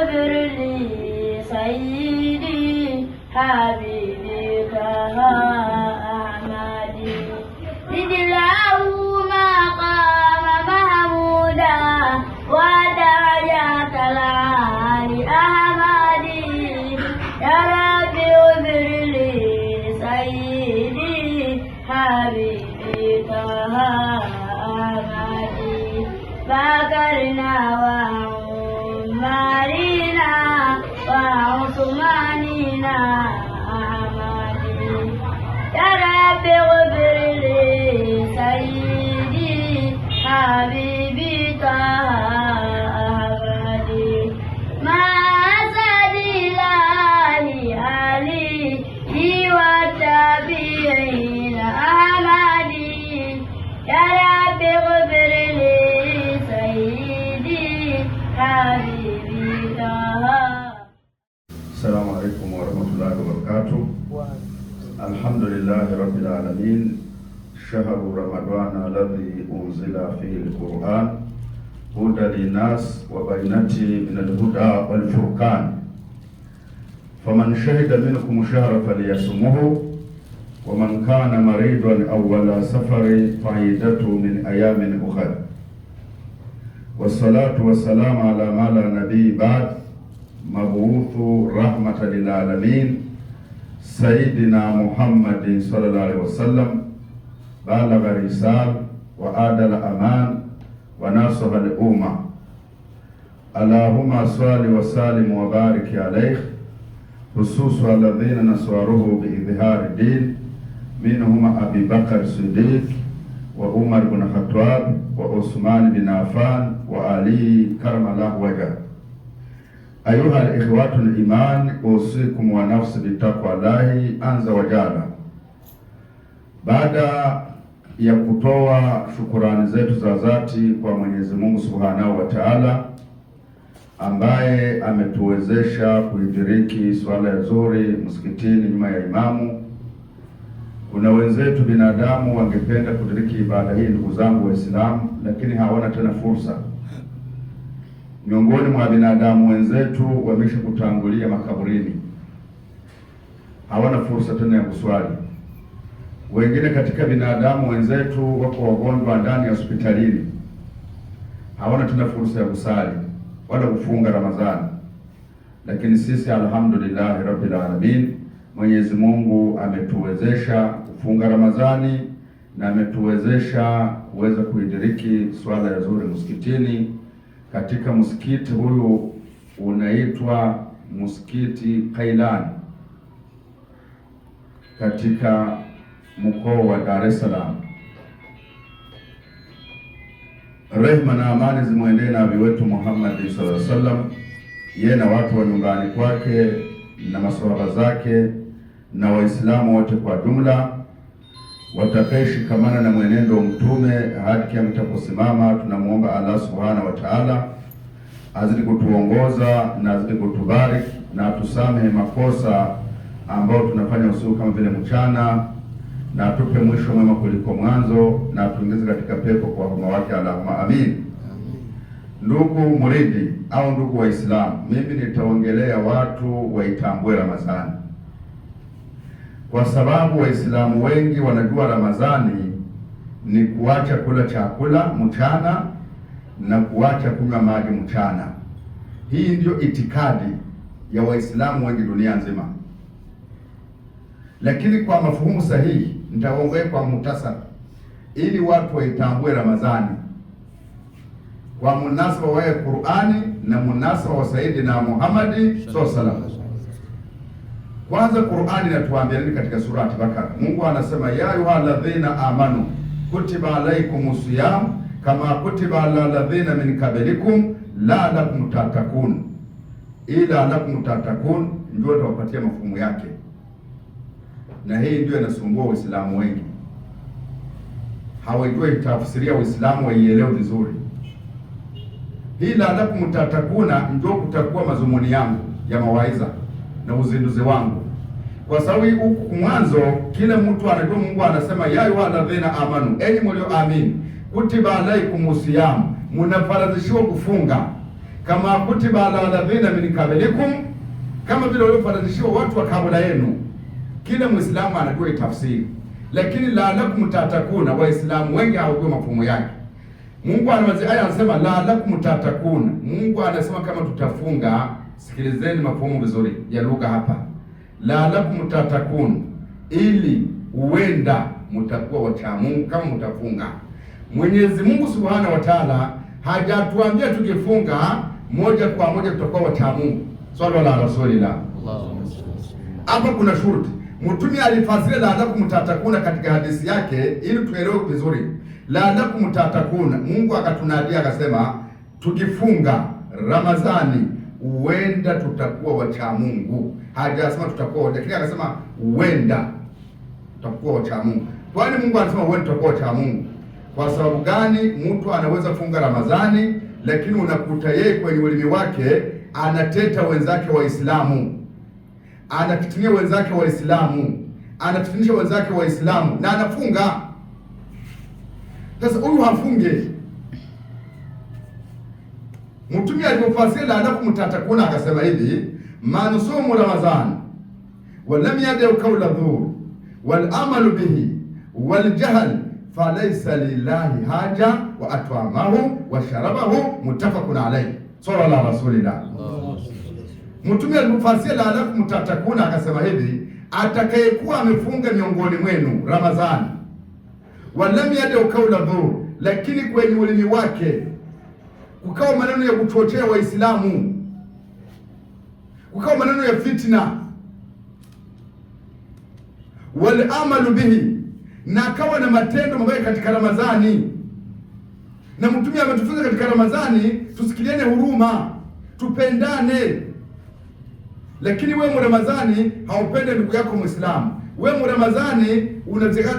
اغفر لي سيدي حبيبي طه أحمدي زد له مقام محمودا ودرجات العالي أحمدي يا رب اغفر لي سيدي حبيبي طه أحمدي فكرنا وعمرنا وعثماننا أحمدي يا رب اغفر لي سيدي حبيبي طه أحمدي ما أسعد إلهي عليه والتابعين أحمدي يا رب اغفر لي سيدي حبيبي طه. السلام عليكم ورحمة الله وبركاته. الحمد لله رب العالمين. شهر رمضان الذي أنزل فيه القرآن هدى للناس وبينات من الهدى والفرقان، فمن شهد منكم الشهر فليصمه، ومن كان مريضا أو على سفر فعيدة من أيام أخرى. والصلاة والسلام على ما لا نبي بعد، مبعوث رحمة للعالمين سيدنا محمد صلى الله عليه وسلم، بلغ الرسالة وأدى الأمان ونصح الأمة. اللهم صل وسلم وبارك عليه، خصوصا الذين نصروه بإظهار الدين، منهم أبي بكر الصديق وعمر بن الخطاب وعثمان بن عفان وعلي كرم الله وجهه. أيها الإخوة الإيمان، أوصيكم ونفسي بتقوى الله عز وجل. Baada ya kutoa shukurani zetu za dhati kwa Mwenyezi Mungu Subhanahu wa Ta'ala ambaye ametuwezesha kuidiriki swala ya zuhuri msikitini nyuma ya imamu. Kuna wenzetu binadamu wangependa kudiriki ibada hii, ndugu zangu Waislamu, lakini hawana tena fursa. Miongoni mwa binadamu wenzetu wamesha kutangulia makaburini, hawana fursa tena ya kuswali. Wengine katika binadamu wenzetu wako wagonjwa ndani ya hospitalini, hawana tena fursa ya kusali wala kufunga Ramadhani. Lakini sisi alhamdulillah rabbil alamin, Mwenyezi Mungu ametuwezesha kufunga Ramadhani na ametuwezesha kuweza kuidiriki swala ya zuhuri msikitini. Katika msikiti huyu unaitwa Msikiti Kailani katika mkoa wa Dar es Salaam. Rehma na amani zimwendee Nabii wetu Muhammad sallallahu alaihi wasallam, yeye na watu wa nyumbani kwake na maswahaba zake na Waislamu wote kwa jumla watakayeshikamana na mwenendo mtume hadi kiama kitakaposimama. Tunamuomba Allah subhanahu wa ta'ala azidi kutuongoza na azidi kutubariki na tusamehe makosa ambayo tunafanya usiku kama vile mchana, na atupe mwisho mwema kuliko mwanzo, na atuingize katika pepo kwa huruma wake, Allahumma amin. Ndugu muridi au ndugu Waislamu, mimi nitaongelea watu waitambue Ramadhani, kwa sababu Waislamu wengi wanajua Ramadhani ni kuacha kula chakula mchana na kuacha kunywa maji mchana. Hii ndio itikadi ya Waislamu wengi dunia nzima. Lakini kwa mafuhumu sahihi nitaongea kwa muhtasari ili watu waitambue Ramadhani kwa munasaba wa Qur'ani na munasaba wa Sayyidina Muhammad sallallahu alaihi wasallam. Kwanza Qur'ani inatuambia nini katika surati Bakara? Mungu anasema ya ayyuhalladhina amanu kutiba alaykumus siyam kama kutiba alal ladhina min qablikum la'allakum tattaqun. Ila lakum tattaqun ndio tuwapatia mafumu yake, na hii ndio inasumbua Waislamu wengi, hawajui tafsiria Uislamu waielewe vizuri. Hii la'allakum tattaquna ndio kutakuwa mazumuni yangu ya mawaidha na uzinduzi wangu, kwa sababu huku mwanzo kila mtu anajua Mungu anasema ya ayyuhalladhina amanu, enyi mlioamini, kutiba alaykumus siyam, mnafaradhishiwa kufunga kama kutiba ala alladhina min qablikum, kama vile waliofaradhishiwa watu wa kabla yenu. Kila Muislamu anajua tafsiri, lakini la'allakum tatakuna, Waislamu wengi hawajui mafumo yake. Mungu anasema la'allakum tatakuna. Mungu anasema kama tutafunga, sikilizeni mafumo vizuri ya lugha hapa. La'allakum tatakuna, ili huenda mtakuwa wacha Mungu kama mtafunga. Mwenyezi Mungu Subhanahu wa Ta'ala hajatuambia tukifunga moja kwa moja tutakuwa wacha Mungu. Swalla ala rasulillah. Hapa kuna shurti. Mtume alifasiri la'allakum tatakuna katika hadithi yake ili tuelewe vizuri. La'allakum tatakuna, Mungu akatunadia akasema tukifunga Ramadhani huenda tutakuwa wacha Mungu. Hajasema tutakuwa, lakini akasema huenda tutakuwa wacha Mungu. Kwani Mungu anasema huenda tutakuwa wacha Mungu? Kwa sababu gani? Mtu anaweza funga Ramadhani lakini unakuta yeye kwenye ulimi wake anateta wenzake Waislamu, anafitinia wenzake Waislamu, anafitinisha wenzake Waislamu na anafunga. Sasa huyu hafunge. Mtume alipofasiri la'allakum tatakuna akasema hivi, man sumu Ramadhan wa lam yad'u qawla dhur wal amalu bihi wal jahl falaysa lillahi haja wa at'amahu wa sharabahu muttafaqun alayhi. Sallallahu ala rasulillah. Mtume alipofasiri la'allakum tatakuna akasema hivi, atakayekuwa amefunga miongoni mwenu Ramadhani wa lam yad'u qawla dhur, lakini kwenye ulimi wake kukawa maneno ya kuchochea Waislamu, kukawa maneno ya fitna, wal amalu bihi, na akawa na matendo mabaya katika Ramadhani. Na Mtume ametufunza katika Ramadhani tusikiliane huruma, tupendane. Lakini wewe Ramadhani haupende ndugu yako Muislamu, wewe Ramadhani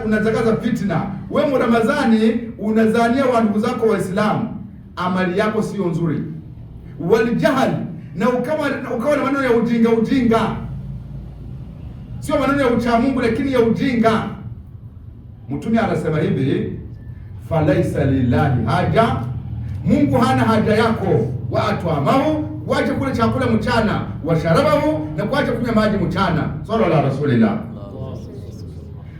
unatakaza fitna, wewe Ramadhani unazania wa ndugu zako Waislamu, amali yako sio nzuri. Walijahali, na ukawa na maneno ya ujinga, sio maneno ya ucha Mungu lakini ya ujinga. Mtume anasema hivi, falaisa lillahi haja, Mungu hana haja yako, wa at'amahu, wache kula chakula mchana, wa sharabahu, na kuacha kunywa maji mchana. Sallallahu ala rasulillah.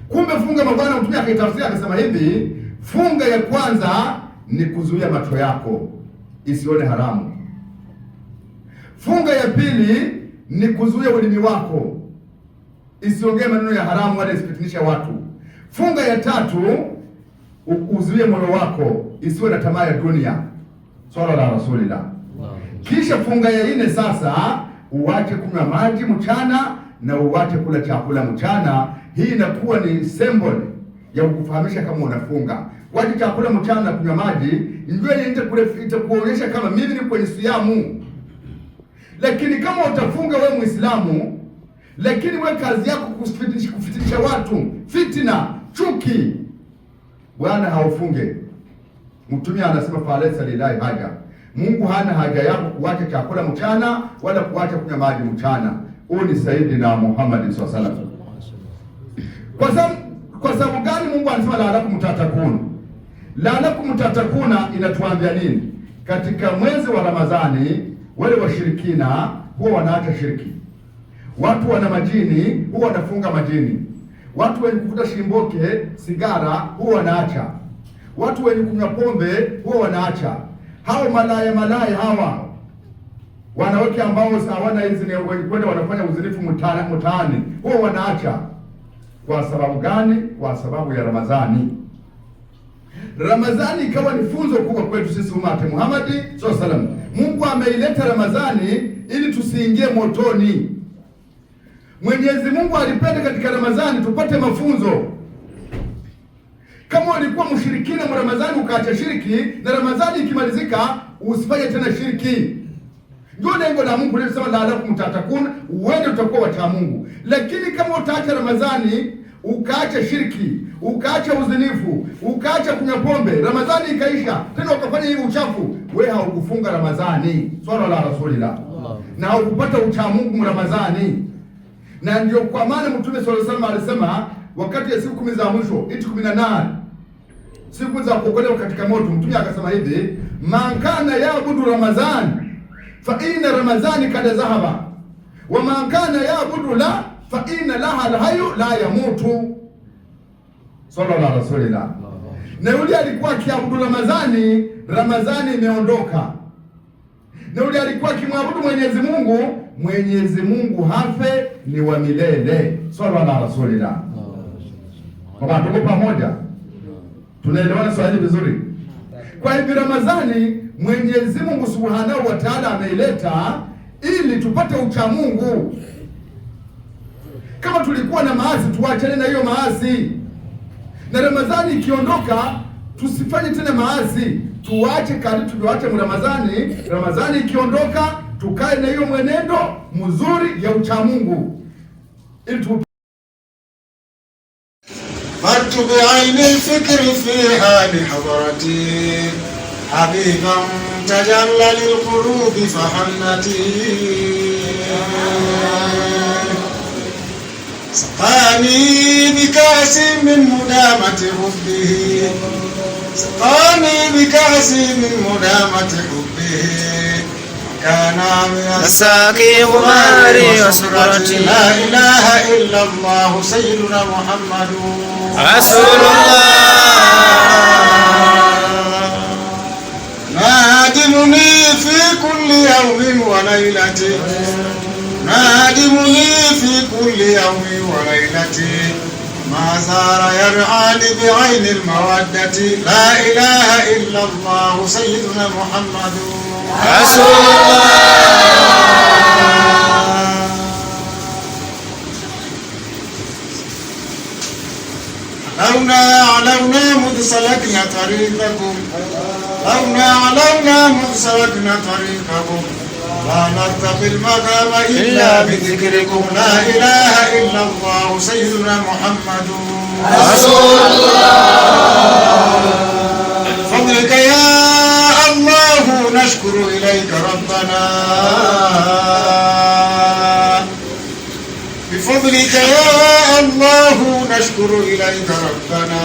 Kumbe funga mabwana, Mtume akaitafsiri akasema hivi, funga ya kwanza ni kuzuia macho yako isione haramu. Funga ya pili ni kuzuia ulimi wako isiongee maneno ya haramu wala isifitinisha watu. Funga ya tatu uzuie moyo wako isiwe na tamaa ya dunia. Sallallahu alaihi rasulillah. Kisha funga ya nne sasa, uache kunywa maji mchana na uache kula chakula mchana. Hii inakuwa ni symbol ya kukufahamisha kama unafunga. Waje chakula mchana na kunywa maji, ndio itakuonyesha kama mimi ni kwenye siamu. Lakini kama utafunga wewe Muislamu, lakini wewe kazi yako kufitinisha watu, fitina, chuki, Bwana haufunge. Mtume anasema falaysa lillahi haja, Mungu hana haja yako kuacha chakula mchana wala kuacha kunywa maji mchana. Huyu ni Sayyidina Muhammad sallallahu alaihi wasallam. Kwa sababu gani Mungu anasema la'allakum tatakuna? La'allakum tatakuna inatuambia nini? Katika mwezi wa Ramadhani wale washirikina huwa wanaacha shirki. Watu wana majini huwa wanafunga majini. Watu wenye kuvuta shimboke, sigara huwa wanaacha. Watu wenye kunywa pombe huwa wanaacha. Hao malaya hawa wanawake ambao hawana hizi kwenda wanafanya uzinifu mtaani huwa wanaacha. Kwa sababu gani? Kwa sababu ya Ramadhani. Ramadhani ikawa ni funzo kubwa kwetu sisi umati Muhammad sallallahu alaihi wasallam. Mungu ameileta Ramadhani ili tusiingie motoni. Mwenyezi Mungu alipenda katika Ramadhani tupate mafunzo. Kama ulikuwa mshirikina mu Ramadhani ukaacha shiriki, na Ramadhani ikimalizika usifanye tena shiriki. Ndio lengo la Mungu linasema la'allakum tatakun, uende utakuwa wacha Mungu. Lakini kama utaacha Ramadhani, ukaacha shirki, ukaacha uzinifu, ukaacha kunywa pombe, Ramadhani ikaisha, tena ukafanya hivi uchafu, wewe haukufunga Ramadhani. Swala la rasulillah. Na haukupata ucha Mungu Ramadhani. Na ndio kwa maana Mtume sallallahu alaihi wasallam alisema wakati ya siku 10 za mwisho, 18 siku za kuokolewa katika moto, Mtume akasema hivi, man kana yaabudu Ramadhan fa inna Ramadhani kada zahaba wa man kana ya'budu la fa inna laha alhayyu la yamutu. Sallallahu alaihi wasallam. Na yule alikuwa akiabudu Ramadhani, Ramadhani imeondoka. Na yule alikuwa akimwabudu Mwenyezi Mungu, Mwenyezi Mungu hafe, ni wa milele. Sallallahu alaihi wasallam. Kwa tuko pamoja, tunaelewana swali vizuri. Kwa hivyo Ramadhani Mwenyezi Mungu Subhanahu wa Ta'ala ameileta ili tupate ucha Mungu. Kama tulikuwa na maasi, tuachane na hiyo maasi. Na Ramadhani ikiondoka, tusifanye tena maasi, tuache kali tulioacha Ramadhani. Ramadhani ikiondoka, tukae na hiyo mwenendo mzuri ya ucha Mungu ili مرت بعين الفكر في حال حضرتي حبيبا تجلى للقلوب فحنتي سقاني بكأس من مدامة حبه سقاني بكأس من مدامة حبه كان من الساقي غماري وسكرتي لا إله إلا الله سيدنا محمد رسول الله نادمني في كل يوم وليلة نادمني في كل يوم وليلة ما زار يرعاني بعين المودة لا إله إلا الله سيدنا محمد رسول الله علونا مذ سلكنا طريقكم علونا مذ سلكنا طريقكم لا نرتقي المقام إلا بذكركم لا إله إلا الله سيدنا محمد رسول الله فضلك يا الله نشكر إليك ربنا بفضلك يا الله نشكر إليك ربنا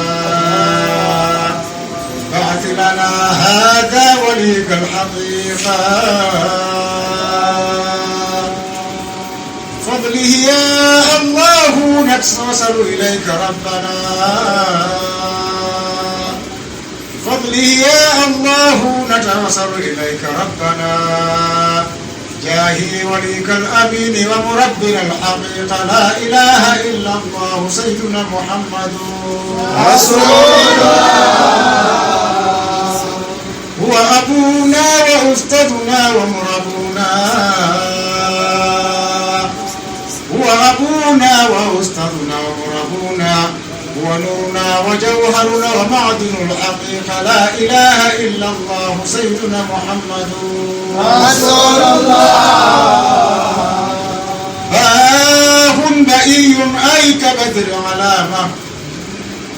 بعث لنا هذا وليك الحقيقة فضله يا الله نتوسل إليك ربنا فضله يا الله نتوسل إليك ربنا جاهي وليك الأمين ومربنا الحقيقة لا إله إلا الله سيدنا محمد رسول الله هو أبونا وأستاذنا ومربونا هو أبونا وأستاذنا ومربونا هو نورنا وجوهرنا ومعدن الحقيقة لا إله إلا الله سيدنا محمد رسول الله باه بهي أي كبدر علامة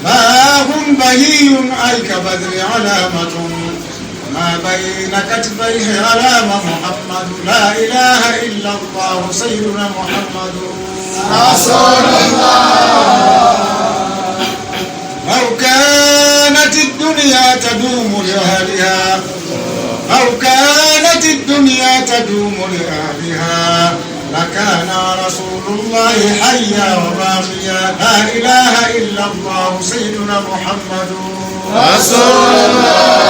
باه بهي أي كبدر علامة ما بين كتفيه علامة محمد لا إله إلا الله سيدنا محمد رسول الله لو كانت الدنيا تدوم لأهلها لو كانت الدنيا تدوم لأهلها لكان رسول الله حيا وباقيا لا إله إلا الله سيدنا محمد رسول الله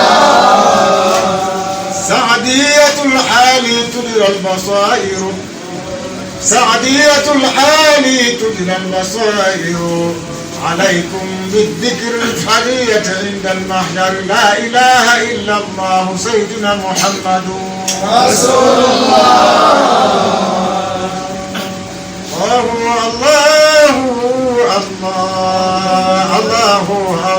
سعدية الحال تدرى البصائر سعدية الحال تدرى البصائر عليكم بالذكر الحرية عند المحجر لا إله إلا الله سيدنا محمد رسول الله